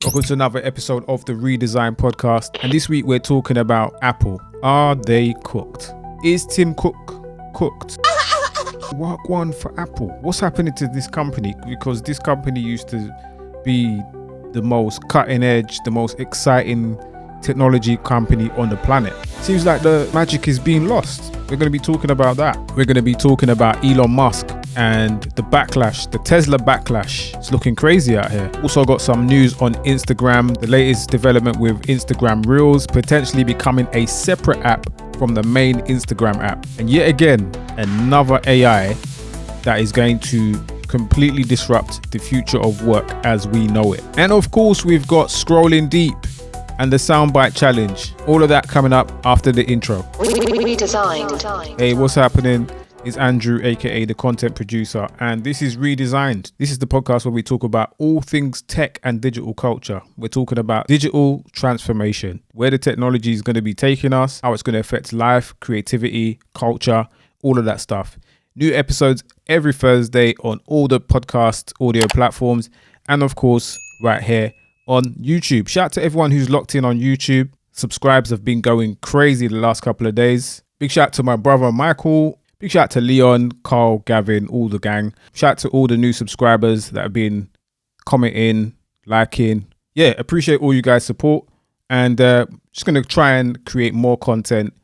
Welcome to another episode of the Redesigned podcast, and this week we're talking about Apple. Are they cooked? Is Tim Cook cooked? What one for Apple? What's happening to this company? Because this company used to be the most cutting edge, the most exciting technology company on the planet. Seems like the magic is being lost. We're going to be talking about that. We're going to be talking about Elon Musk and the backlash, the Tesla backlash. It's looking crazy out here. Also got some news on Instagram, the latest development with Instagram Reels potentially becoming a separate app from the main Instagram app. And yet again, another AI that is going to completely disrupt the future of work as we know it. And of course, we've got Scrolling Deep and the Soundbite Challenge. All of that coming up after the intro. Redesigned. Hey, what's happening? It's Andrew, aka the content producer, and this is Redesigned. This is the podcast where we talk about all things tech and digital culture. We're talking about digital transformation, where the technology is going to be taking us, how it's going to affect life, creativity, culture, all of that stuff. New episodes every Thursday on all the podcast audio platforms, and of course, right here on YouTube. Shout out to everyone who's locked in on YouTube. Subscribes have been going crazy the last couple of days. Big shout out to my brother Michael. Big shout out to Leon, Carl, Gavin, all the gang. Shout out to all the new subscribers that have been commenting, liking. Yeah, appreciate all you guys' support. And just going to try and create more content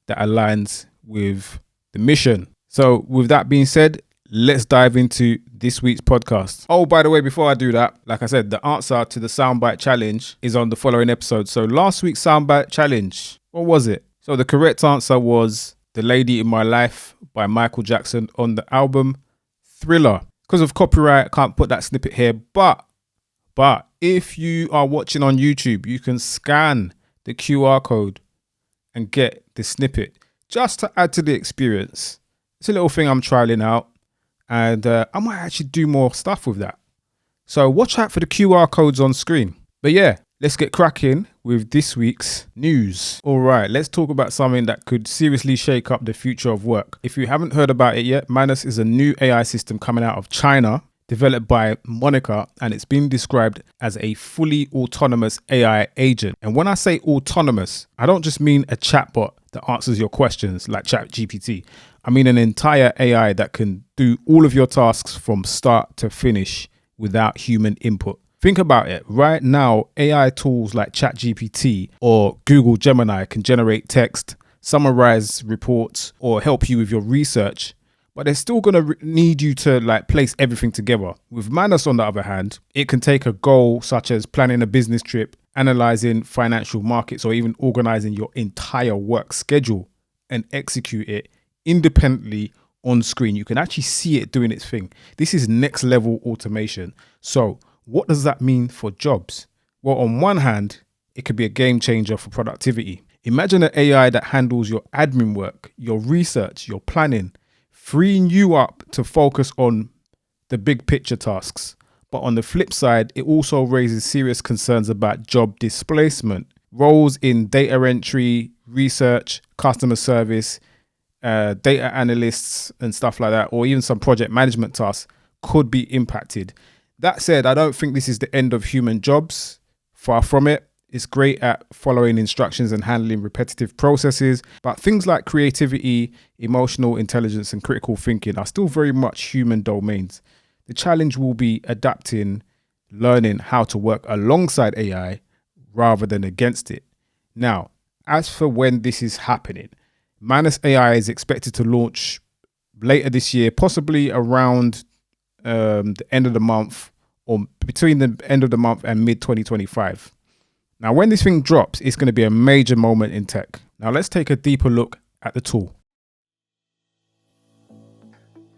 that aligns with the mission. So with that being said, let's dive into this week's podcast. Oh, by the way, before I do that, like I said, the answer to the Soundbite Challenge is on the following episode. So last week's Soundbite Challenge, what was it? So the correct answer was The Lady in My Life by Michael Jackson on the album Thriller. Because of copyright, I can't put that snippet here. But if you are watching on YouTube, you can scan the QR code and get the snippet just to add to the experience. It's a little thing I'm trialing out, and I might actually do more stuff with that. So watch out for the QR codes on screen. But yeah, let's get cracking with this week's news. All right, let's talk about something that could seriously shake up the future of work. If you haven't heard about it yet, Manus is a new AI system coming out of China, developed by Monica, and it's been described as a fully autonomous AI agent. And when I say autonomous, I don't just mean a chatbot that answers your questions like ChatGPT. I mean an entire AI that can do all of your tasks from start to finish without human input. Think about it. Right now, AI tools like ChatGPT or Google Gemini can generate text, summarize reports, or help you with your research, but they're still going to need you to place everything together. With Manus, on the other hand, it can take a goal such as planning a business trip, analyzing financial markets, or even organizing your entire work schedule and execute it independently on screen. You can actually see it doing its thing. This is next level automation. So what does that mean for jobs? Well, on one hand, it could be a game changer for productivity. Imagine an AI that handles your admin work, your research, your planning, freeing you up to focus on the big picture tasks. But on the flip side, it also raises serious concerns about job displacement. Roles in data entry, research, customer service, data analysts and stuff like that, or even some project management tasks could be impacted. That said, I don't think this is the end of human jobs. Far from it. It's great at following instructions and handling repetitive processes, but things like creativity, emotional intelligence, and critical thinking are still very much human domains. The challenge will be adapting, learning how to work alongside AI rather than against it. Now, as for when this is happening, Manus AI is expected to launch later this year, possibly around the end of the month, or between the end of the month and mid 2025. Now, when this thing drops, it's going to be a major moment in tech. Now, let's take a deeper look at the tool.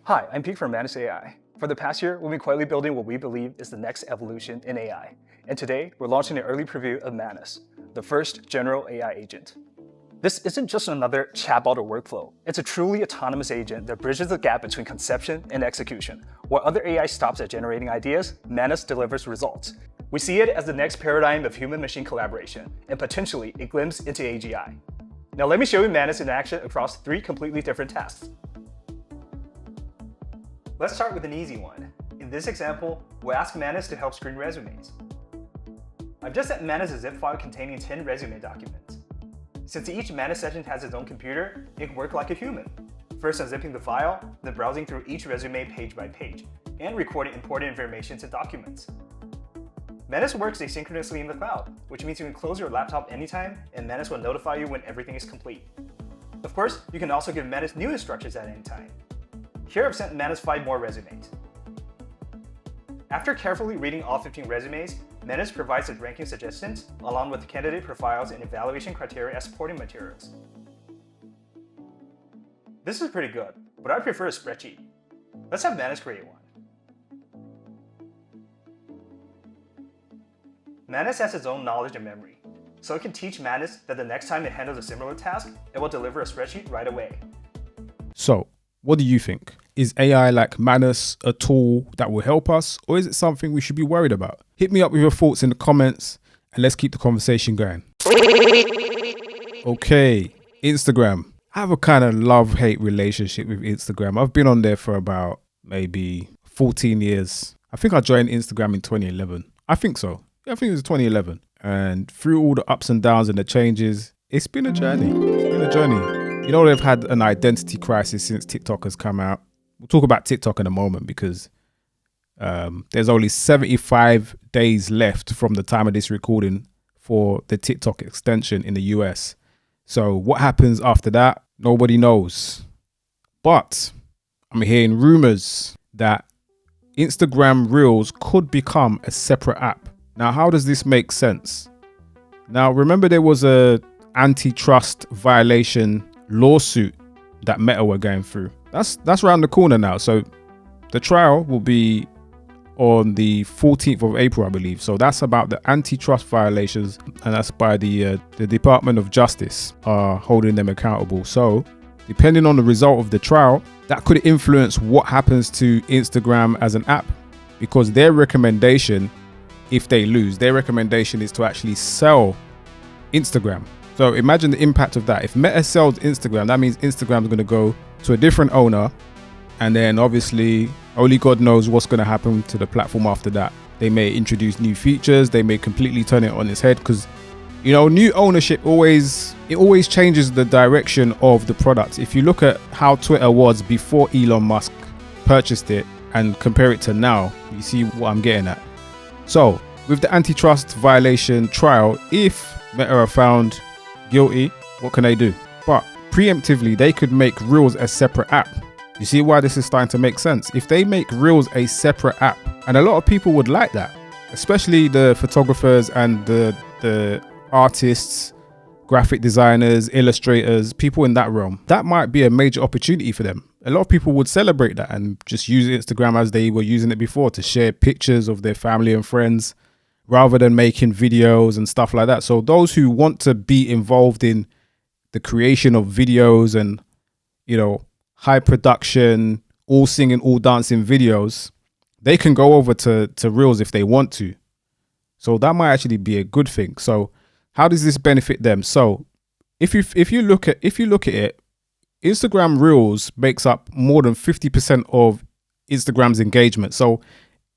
Hi, I'm Pete from Manus AI. For the past year, we've been quietly building what we believe is the next evolution in AI. And today, we're launching an early preview of Manus, the first general AI agent. This isn't just another chatbot or workflow. It's a truly autonomous agent that bridges the gap between conception and execution. While other AI stops at generating ideas, Manus delivers results. We see it as the next paradigm of human-machine collaboration, and potentially a glimpse into AGI. Now let me show you Manus in action across 3 completely different tasks. Let's start with an easy one. In this example, we'll ask Manus to help screen resumes. I've just sent Manus a zip file containing 10 resume documents. Since each Manus session has its own computer, it can work like a human. First unzipping the file, then browsing through each resume page by page, and recording important information to documents. Manus works asynchronously in the cloud, which means you can close your laptop anytime, and Manus will notify you when everything is complete. Of course, you can also give Manus new instructions at any time. Here I've sent Manus 5 more resumes. After carefully reading all 15 resumes, Manus provides its ranking suggestions, along with candidate profiles and evaluation criteria as supporting materials. This is pretty good, but I prefer a spreadsheet. Let's have Manus create one. Manus has its own knowledge and memory, so it can teach Manus that the next time it handles a similar task, it will deliver a spreadsheet right away. So, what do you think? Is AI like Manus a tool that will help us, or is it something we should be worried about? Hit me up with your thoughts in the comments, and let's keep the conversation going. Okay, Instagram. I have a kind of love-hate relationship with Instagram. I've been on there for about maybe 14 years. I think I joined Instagram in 2011. I think so. I think it was 2011. And through all the ups and downs and the changes, it's been a journey. It's been a journey. You know, they've had an identity crisis since TikTok has come out. We'll talk about TikTok in a moment because there's only 75 days left from the time of this recording for the TikTok extension in the US. So what happens after that? Nobody knows. But I'm hearing rumors that Instagram Reels could become a separate app. Now, how does this make sense? Now, remember there was a antitrust violation lawsuit that Meta were going through. That's around the corner now. So the trial will be on the 14th of April, I believe. So that's about the antitrust violations, and that's by the Department of Justice are holding them accountable. So depending on the result of the trial, that could influence what happens to Instagram as an app, because their recommendation, if they lose, their recommendation is to actually sell Instagram. So imagine the impact of that. If Meta sells Instagram, that means Instagram is going to go to a different owner, and then obviously only God knows what's going to happen to the platform after that. They may introduce new features, they may completely turn it on its head, because you know, new ownership always changes the direction of the product. If you look at how Twitter was before Elon Musk purchased it and compare it to now, you see what I'm getting at. So with the antitrust violation trial, if Meta are found guilty, what can they do? But preemptively, they could make Reels a separate app. You see why this is starting to make sense? If they make Reels a separate app, and a lot of people would like that, especially the photographers and the artists, graphic designers, illustrators, people in that realm, that might be a major opportunity for them. A lot of people would celebrate that and just use Instagram as they were using it before, to share pictures of their family and friends rather than making videos and stuff like that. So those who want to be involved in the creation of videos and, you know, high production, all singing, all dancing videos, they can go over to Reels if they want to. So that might actually be a good thing. So how does this benefit them? So if you look at it, Instagram Reels makes up more than 50% of Instagram's engagement. So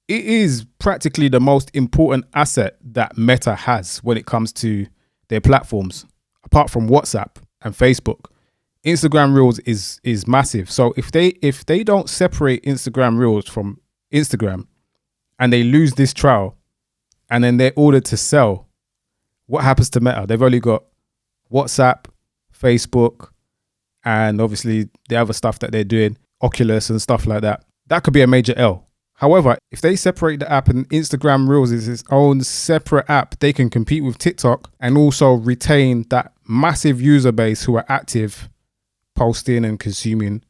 it is practically the most important asset that Meta has when it comes to their platforms, apart from WhatsApp and Facebook. Instagram Reels is massive. So if they don't separate Instagram Reels from Instagram and they lose this trial and then they're ordered to sell, what happens to Meta? They've only got WhatsApp, Facebook, and obviously the other stuff that they're doing, Oculus and stuff like that. That could be a major L. However, if they separate the app and Instagram Reels is its own separate app, they can compete with TikTok and also retain that massive user base who are active posting and consuming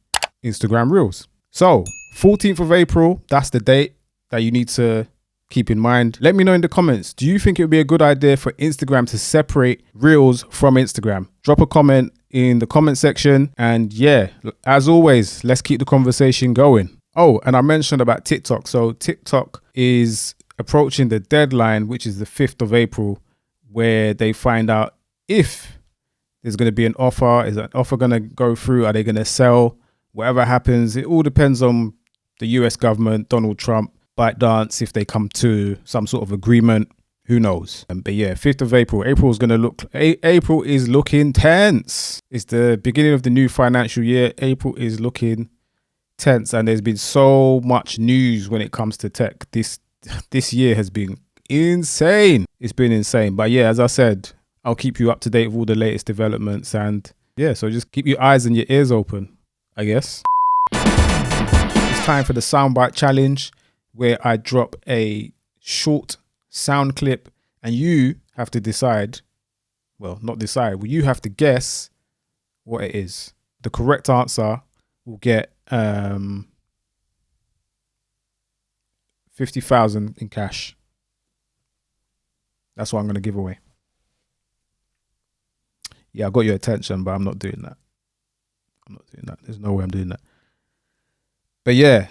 Instagram Reels. So 14th of April, that's the date that you need to keep in mind. Let me know in the comments, do you think it would be a good idea for Instagram to separate Reels from Instagram? Drop a comment in the comment section, and yeah, as always, let's keep the conversation going. Oh, and I mentioned about TikTok. So TikTok is approaching the deadline, which is the 5th of April, where they find out if there's going to be an offer. Is that offer going to go through? Are they going to sell? Whatever happens, it all depends on the US government, Donald Trump, ByteDance, if they come to some sort of agreement. Who knows? But yeah, 5th of April. April is looking tense. It's the beginning of the new financial year. April is looking tense, and there's been so much news when it comes to tech. This year has been insane. It's been insane. But yeah, as I said, I'll keep you up to date with all the latest developments, and yeah, so just keep your eyes and your ears open, I guess. It's time for the soundbite challenge, where I drop a short sound clip and you have to decide, well, not decide, well, you have to guess what it is. The correct answer will get 50,000 in cash. That's what I'm going to give away. Yeah, I got your attention, but I'm not doing that. There's no way I'm doing that. But yeah,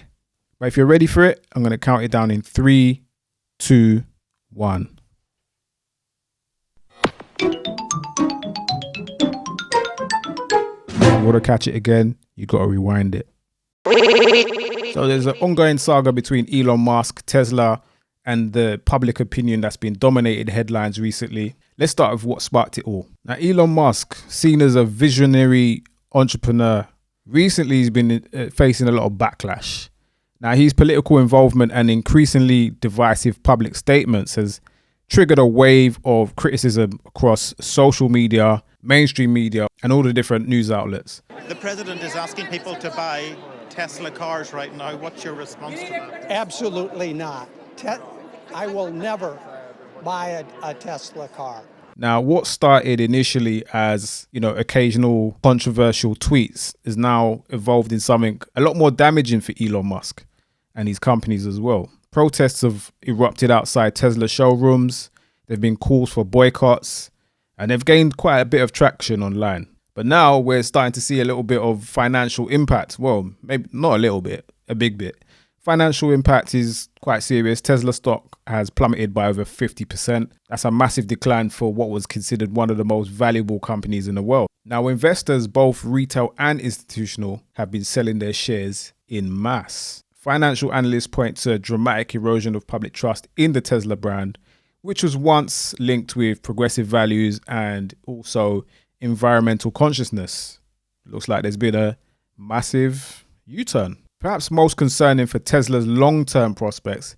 but if you're ready for it, I'm going to count it down in 3, 2, 1. If you want to catch it again, you got to rewind it. So there's an ongoing saga between Elon Musk, Tesla, and the public opinion that's been dominated headlines recently. Let's start with what sparked it all. Now, Elon Musk, seen as a visionary entrepreneur, recently he's been facing a lot of backlash. Now, his political involvement and increasingly divisive public statements has triggered a wave of criticism across social media, mainstream media, and all the different news outlets. The president is asking people to buy Tesla cars right now. What's your response to that? Absolutely not. I will never buy a Tesla car. Now, what started initially as, occasional controversial tweets is now evolved in something a lot more damaging for Elon Musk and his companies as well. Protests have erupted outside Tesla showrooms. There have been calls for boycotts, and they've gained quite a bit of traction online. But now we're starting to see a little bit of financial impact. Well, maybe not a little bit, a big bit. Financial impact is quite serious. Tesla stock has plummeted by over 50%. That's a massive decline for what was considered one of the most valuable companies in the world. Now, investors, both retail and institutional, have been selling their shares in mass. Financial analysts point to a dramatic erosion of public trust in the Tesla brand, which was once linked with progressive values and also environmental consciousness. Looks like there's been a massive U-turn. Perhaps most concerning for Tesla's long-term prospects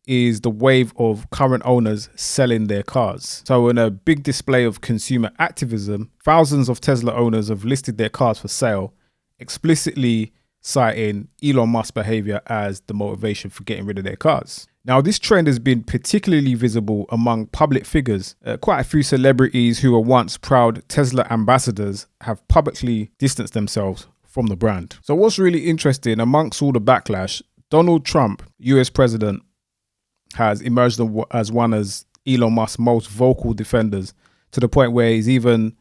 is the wave of current owners selling their cars. So in a big display of consumer activism, thousands of Tesla owners have listed their cars for sale, explicitly citing Elon Musk's behavior as the motivation for getting rid of their cars. Now, this trend has been particularly visible among public figures. Quite a few celebrities who were once proud Tesla ambassadors have publicly distanced themselves from the brand. So what's really interesting, amongst all the backlash, Donald Trump, US president, has emerged as one of Elon Musk's most vocal defenders, to the point where he's even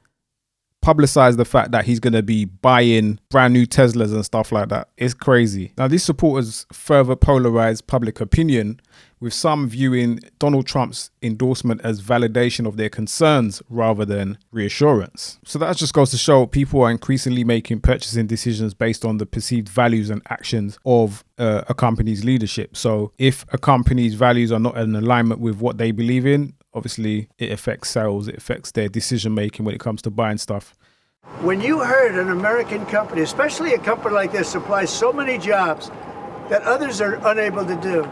publicized the fact that he's going to be buying brand new Teslas and stuff like that. It's crazy. Now, these supporters further polarized public opinion, with some viewing Donald Trump's endorsement as validation of their concerns rather than reassurance. So that just goes to show people are increasingly making purchasing decisions based on the perceived values and actions of a company's leadership. So if a company's values are not in alignment with what they believe in, obviously it affects sales, it affects their decision making when it comes to buying stuff. When you heard an American company, especially a company like this, supplies so many jobs that others are unable to do,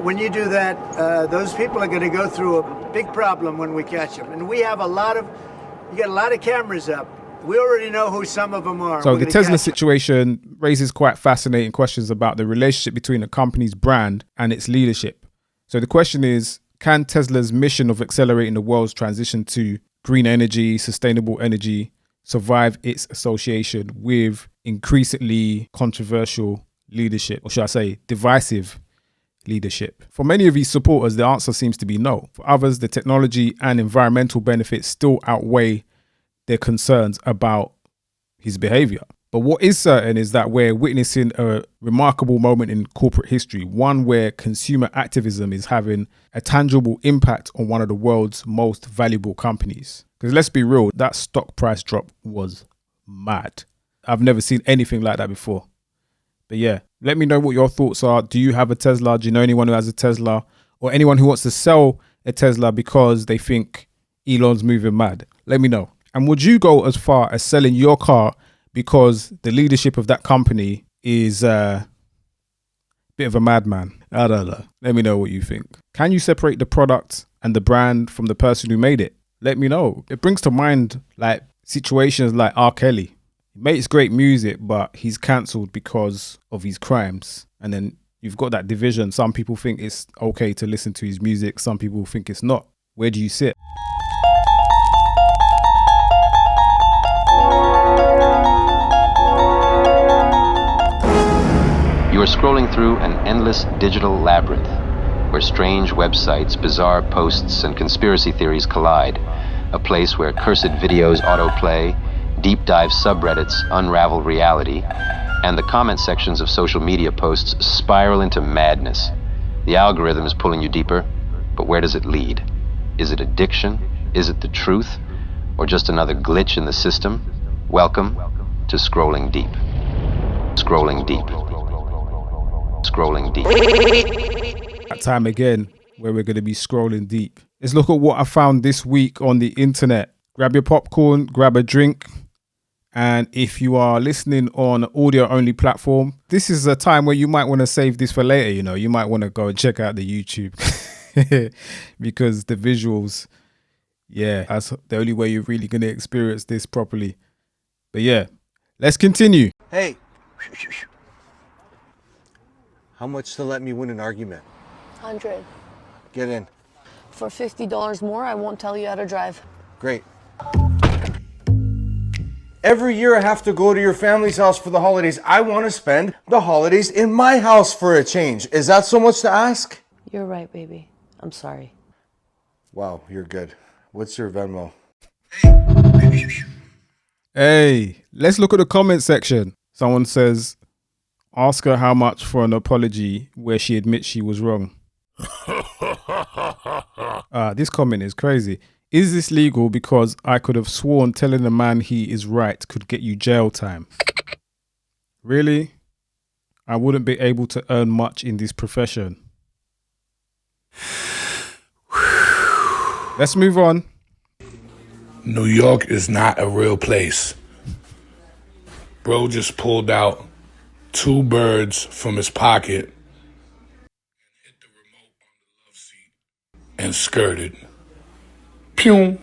when you do that, those people are going to go through a big problem when we catch them. And you get a lot of cameras up. We already know who some of them are. So the Tesla situation raises quite fascinating questions about the relationship between a company's brand and its leadership. So the question is, can Tesla's mission of accelerating the world's transition to green energy, sustainable energy, survive its association with increasingly controversial leadership, or should I say divisive leadership? For many of his supporters, the answer seems to be no. For others, the technology and environmental benefits still outweigh their concerns about his behavior. But what is certain is that we're witnessing a remarkable moment in corporate history, one where consumer activism is having a tangible impact on one of the world's most valuable companies. Because let's be real, that stock price drop was mad. I've never seen anything like that before. But yeah, let me know what your thoughts are. Do you have a Tesla? Do you know anyone who has a Tesla? Or anyone who wants to sell a Tesla because they think Elon's moving mad? Let me know. And would you go as far as selling your car because the leadership of that company is a bit of a madman? I don't know. Let me know what you think. Can you separate the product and the brand from the person who made it? Let me know. It brings to mind like situations like R. Kelly. He makes great music, but he's cancelled because of his crimes. And then you've got that division. Some people think it's okay to listen to his music. Some people think it's not. Where do you sit? You are scrolling through an endless digital labyrinth where strange websites, bizarre posts, and conspiracy theories collide. A place where cursed videos autoplay, deep dive subreddits unravel reality, and the comment sections of social media posts spiral into madness. The algorithm is pulling you deeper, but where does it lead? Is it addiction? Is it the truth? Or just another glitch in the system? Welcome to Scrolling Deep. Scrolling Deep. Scrolling Deep. That time again where we're going to be scrolling deep. Let's look at what I found this week on the internet. Grab your popcorn, grab a drink. And if you are listening on audio only platform, this is a time where you might want to save this for later. You know, you might want to go and check out the YouTube because the visuals, yeah, that's the only way you're really going to experience this properly. But yeah, let's continue. Hey, how much to let me win an argument? 100. Get in. For $50 more, I won't tell you how to drive. Great. Every year I have to go to your family's house for the holidays. I want to spend the holidays in my house for a change. Is that so much to ask? You're right, baby. I'm sorry. Wow, you're good. What's your Venmo? Hey, let's look at the comment section. Someone says, ask her how much for an apology where she admits she was wrong. This comment is crazy. Is this legal? Because I could have sworn telling a man he is right could get you jail time. Really? I wouldn't be able to earn much in this profession. Let's move on. New York is not a real place. Bro just pulled out 2 birds from his pocket, hit the remote on the love seat, and skirted. Pew.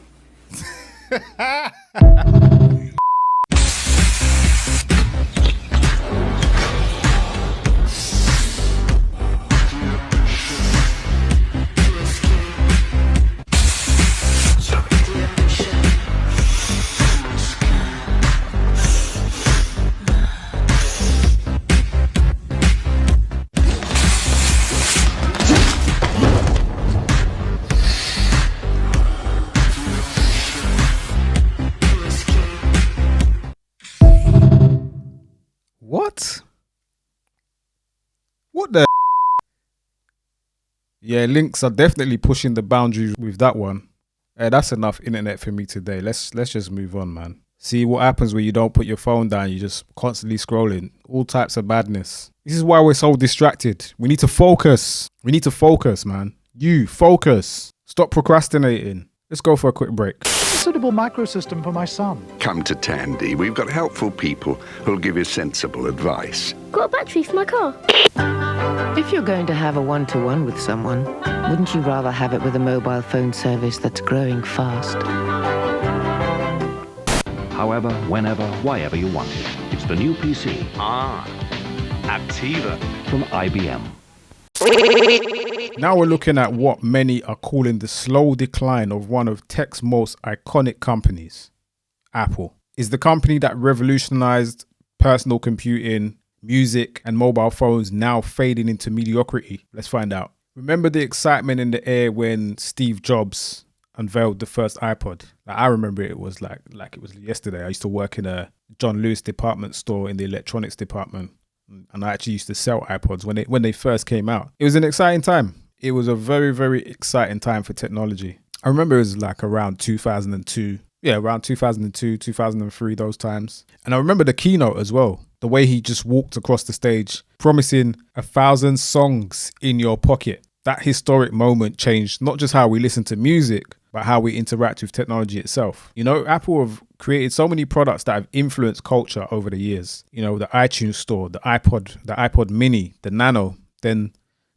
What the? Yeah, links are definitely pushing the boundaries with that one. That's enough internet for me today. Let's just move on, man. See what happens when you don't put your phone down. You're just constantly scrolling. All types of madness. This is why we're so distracted. We need to focus. We need to focus, man. You focus. Stop procrastinating. Let's go for a quick break. Suitable microsystem for my son. Come to Tandy. We've got helpful people who'll give you sensible advice. Got a battery for my car. If you're going to have a one-to-one with someone, wouldn't you rather have it with a mobile phone service that's growing fast? However, whenever, wherever you want it. It's the new PC. Activa. From IBM. Now we're looking at what many are calling the slow decline of one of tech's most iconic companies, Apple. Is the company that revolutionized personal computing, music, and mobile phones now fading into mediocrity? Let's find out. Remember the excitement in the air when Steve Jobs unveiled the first iPod? I remember it was like it was yesterday. I used to work in a John Lewis department store in the electronics department. And I actually used to sell iPods when they first came out. It was an exciting time. It was a very, very exciting time for technology. I remember it was like around 2002. Yeah, around 2002, 2003, those times. And I remember the keynote as well. The way he just walked across the stage promising 1,000 songs in your pocket. That historic moment changed not just how we listen to music, but how we interact with technology itself. You know, Apple have created so many products that have influenced culture over the years. You know, the iTunes Store, the iPod Mini, the Nano, then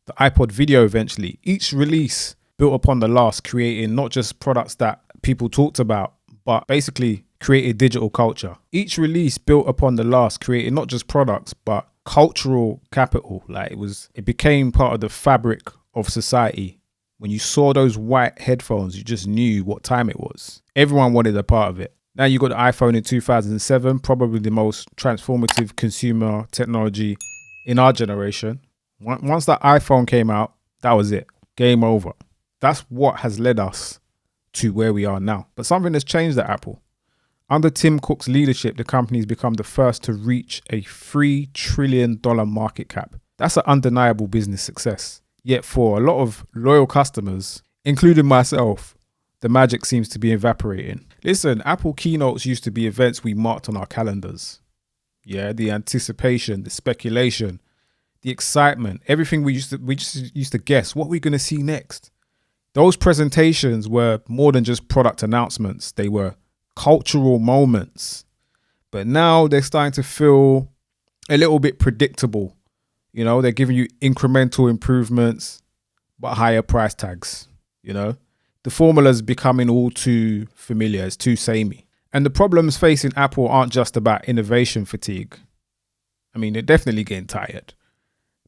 the iPod Video eventually. Each release built upon the last, creating not just products that people talked about, but basically created digital culture. Each release built upon the last, created not just products, but cultural capital. Like it became part of the fabric of society. When you saw those white headphones, you just knew what time it was. Everyone wanted a part of it. Now you got the iPhone in 2007, probably the most transformative consumer technology in our generation. Once that iPhone came out, that was it. Game over. That's what has led us to where we are now. But something has changed at Apple. Under Tim Cook's leadership, the company has become the first to reach a $3 trillion market cap. That's an undeniable business success. Yet for a lot of loyal customers, including myself, the magic seems to be evaporating. Listen, Apple keynotes used to be events we marked on our calendars. Yeah, the anticipation, the speculation, the excitement, everything we just used to guess what we're going to see next. Those presentations were more than just product announcements. They were cultural moments. But now they're starting to feel a little bit predictable. You know, they're giving you incremental improvements, but higher price tags. You know, the formula's becoming all too familiar. It's too samey. And the problems facing Apple aren't just about innovation fatigue. I mean, they're definitely getting tired.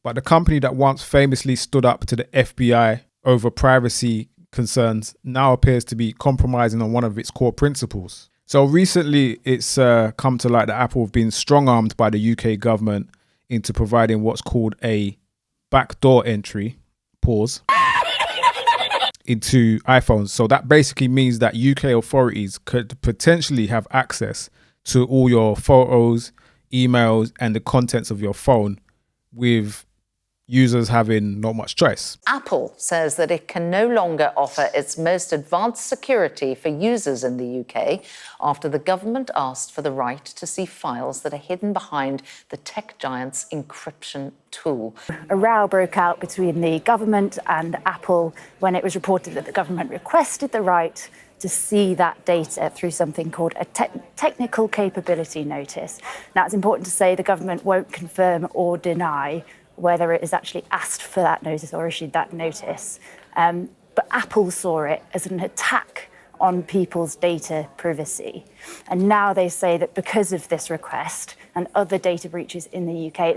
But the company that once famously stood up to the FBI over privacy concerns now appears to be compromising on one of its core principles. So recently, it's come to light that Apple have been strong-armed by the UK government into providing what's called a backdoor entry, into iPhones. So that basically means that UK authorities could potentially have access to all your photos, emails, and the contents of your phone with users having not much choice. Apple says that it can no longer offer its most advanced security for users in the UK after the government asked for the right to see files that are hidden behind the tech giant's encryption tool. A row broke out between the government and Apple when it was reported that the government requested the right to see that data through something called a technical capability notice. Now, it's important to say the government won't confirm or deny whether it has actually asked for that notice or issued that notice. But Apple saw it as an attack on people's data privacy. And now they say that because of this request and other data breaches in the UK,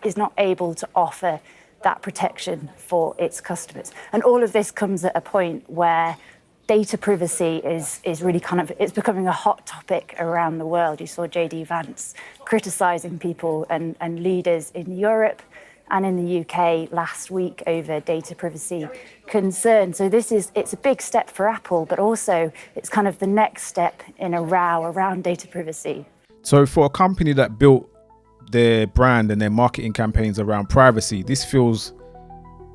it's not able to offer that protection for its customers. And all of this comes at a point where data privacy is really it's becoming a hot topic around the world. You saw JD Vance criticizing people and leaders in Europe and in the UK last week over data privacy concerns. So it's a big step for Apple, but also it's kind of the next step in a row around data privacy. So for a company that built their brand and their marketing campaigns around privacy, this feels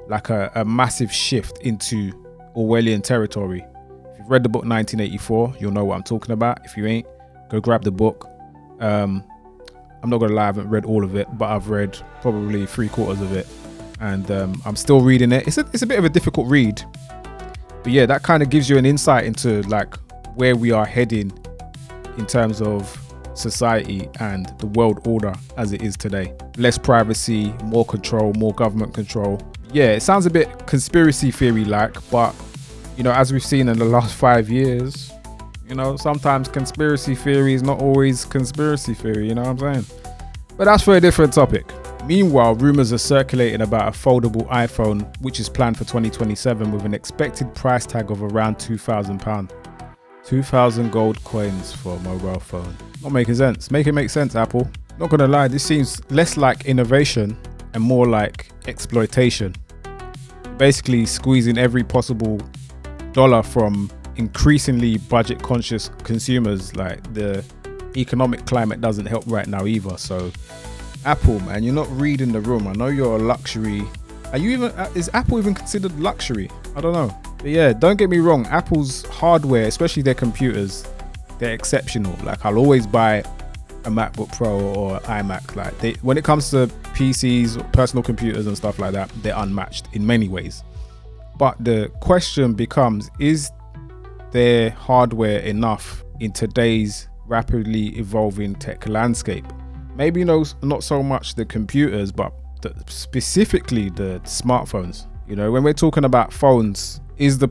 like a massive shift into Orwellian territory. If you've read the book 1984, you'll know what I'm talking about. If you ain't, go grab the book. I'm not gonna lie, I haven't read all of it, but I've read probably 3/4 of it, and I'm still reading it. It's a bit of a difficult read, but yeah, that kind of gives you an insight into like where we are heading in terms of society and the world order as it is today. Less privacy, more control, more government control. Yeah, it sounds a bit conspiracy theory like, but you know, as we've seen in the last 5 years, you know, sometimes conspiracy theory is not always conspiracy theory, you know what I'm saying? But that's for a different topic. Meanwhile, rumors are circulating about a foldable iPhone, which is planned for 2027 with an expected price tag of around £2,000. 2,000 gold coins for a mobile phone. Not making sense. Make it make sense, Apple. Not gonna lie, this seems less like innovation and more like exploitation. Basically squeezing every possible dollar from increasingly budget conscious consumers. Like, the economic climate doesn't help right now either. So Apple, man, you're not reading the room. I know you're a luxury. Is Apple even considered luxury? I don't know. But yeah, don't get me wrong, Apple's hardware, especially their computers, they're exceptional. Like, I'll always buy a MacBook Pro or iMac. Like, when it comes to PCs, personal computers and stuff like that, they're unmatched in many ways. But the question becomes, is their hardware enough in today's rapidly evolving tech landscape? Maybe not so much the computers, but specifically the smartphones. You know, when we're talking about phones, is the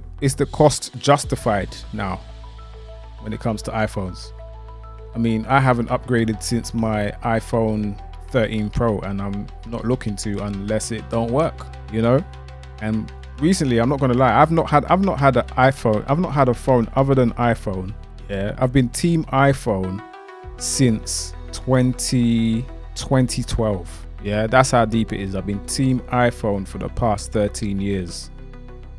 cost justified now when it comes to iPhones? I mean, I haven't upgraded since my iPhone 13 Pro, and I'm not looking to unless it don't work, you know? And recently, I'm not gonna lie, I've not had an iPhone, I've not had a phone other than iPhone. Yeah, I've been team iPhone since 2012. Yeah, that's how deep it is. I've been team iPhone for the past 13 years.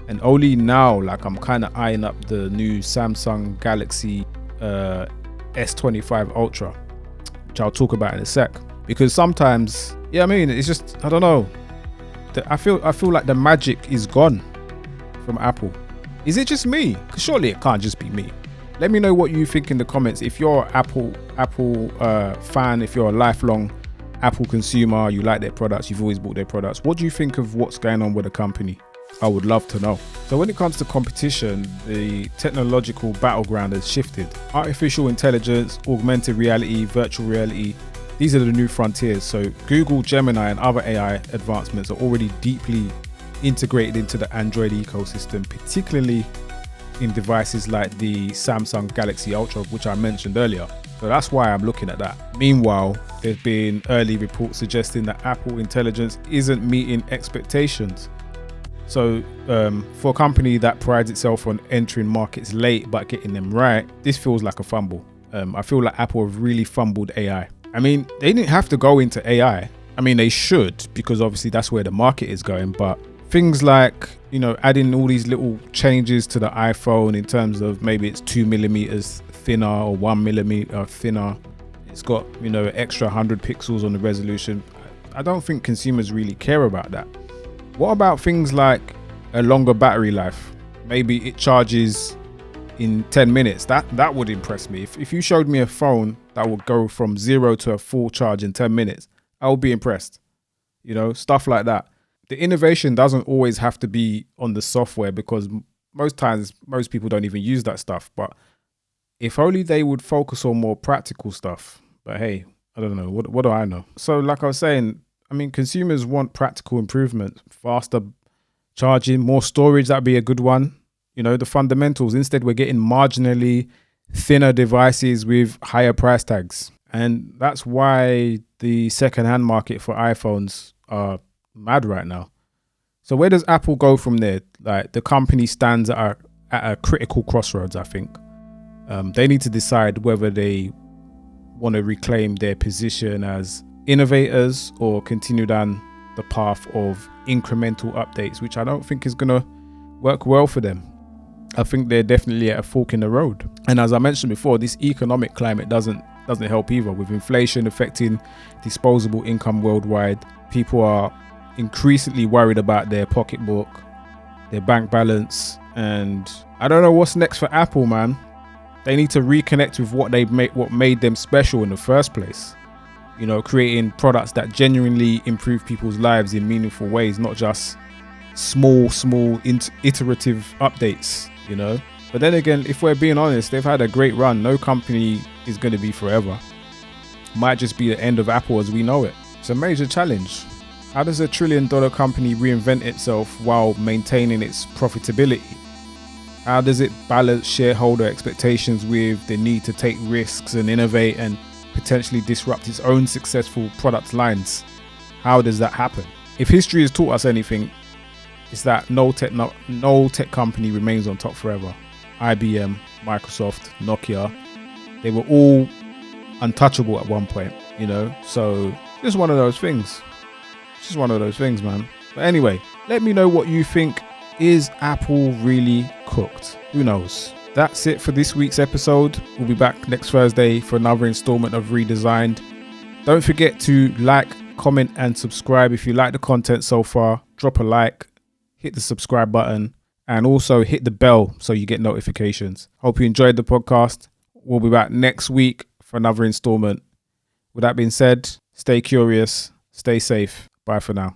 And only now, like, I'm kind of eyeing up the new Samsung Galaxy S25 Ultra, which I'll talk about in a sec. Because sometimes, yeah, I mean, it's just, I don't know. I feel like the magic is gone from Apple. Is it just me? Because surely it can't just be me. Let me know what you think in the comments. If you're an Apple fan, if you're a lifelong Apple consumer, you like their products, you've always bought their products, what do you think of what's going on with the company? I would love to know. So when it comes to competition, the technological battleground has shifted. Artificial intelligence, augmented reality, virtual reality, these are the new frontiers. So Google, Gemini, and other AI advancements are already deeply integrated into the Android ecosystem, particularly in devices like the Samsung Galaxy Ultra, which I mentioned earlier. So that's why I'm looking at that. Meanwhile, there's been early reports suggesting that Apple Intelligence isn't meeting expectations. So for a company that prides itself on entering markets late but getting them right, this feels like a fumble. I feel like Apple have really fumbled AI. I mean, they didn't have to go into AI. I mean, they should, because obviously that's where the market is going. But things like, you know, adding all these little changes to the iPhone in terms of maybe it's 2 millimeters thinner or 1 millimeter thinner. It's got, you know, extra 100 pixels on the resolution. I don't think consumers really care about that. What about things like a longer battery life? Maybe it charges in 10 minutes. That would impress me. If you showed me a phone that would go from 0 to a full charge in 10 minutes, I would be impressed. You know, stuff like that. The innovation doesn't always have to be on the software, because most times, most people don't even use that stuff. But if only they would focus on more practical stuff. But hey, I don't know. What do I know? So like I was saying, I mean, consumers want practical improvement, faster charging, more storage. That'd be a good one. You know, the fundamentals. Instead, we're getting marginally thinner devices with higher price tags. And that's why the second-hand market for iPhones are mad right now. So where does Apple go from there? Like, the company stands at a critical crossroads, I think. They need to decide whether they want to reclaim their position as innovators or continue down the path of incremental updates, which I don't think is going to work well for them. I think they're definitely at a fork in the road. And as I mentioned before, this economic climate doesn't help either. With inflation affecting disposable income worldwide, people are increasingly worried about their pocketbook, their bank balance, and I don't know what's next for Apple, man. They need to reconnect with what made them special in the first place. You know, creating products that genuinely improve people's lives in meaningful ways, not just small iterative updates, you know. But then again, if we're being honest, they've had a great run. No company is going to be forever. Might just be the end of Apple as we know it. It's a major challenge. How does a $1 trillion company reinvent itself while maintaining its profitability? How does it balance shareholder expectations with the need to take risks and innovate and potentially disrupt its own successful product lines? How does that happen? If history has taught us anything, it's that no tech company remains on top forever. IBM, Microsoft, Nokia, they were all untouchable at one point, you know? So just one of those things. Just one of those things, man. But anyway, let me know what you think. Is Apple really cooked? Who knows? That's it for this week's episode. We'll be back next Thursday for another installment of Redesigned. Don't forget to like, comment, and subscribe. If you like the content so far, drop a like, hit the subscribe button, and also hit the bell so you get notifications. Hope you enjoyed the podcast. We'll be back next week for another installment. With that being said, stay curious, stay safe. Bye for now.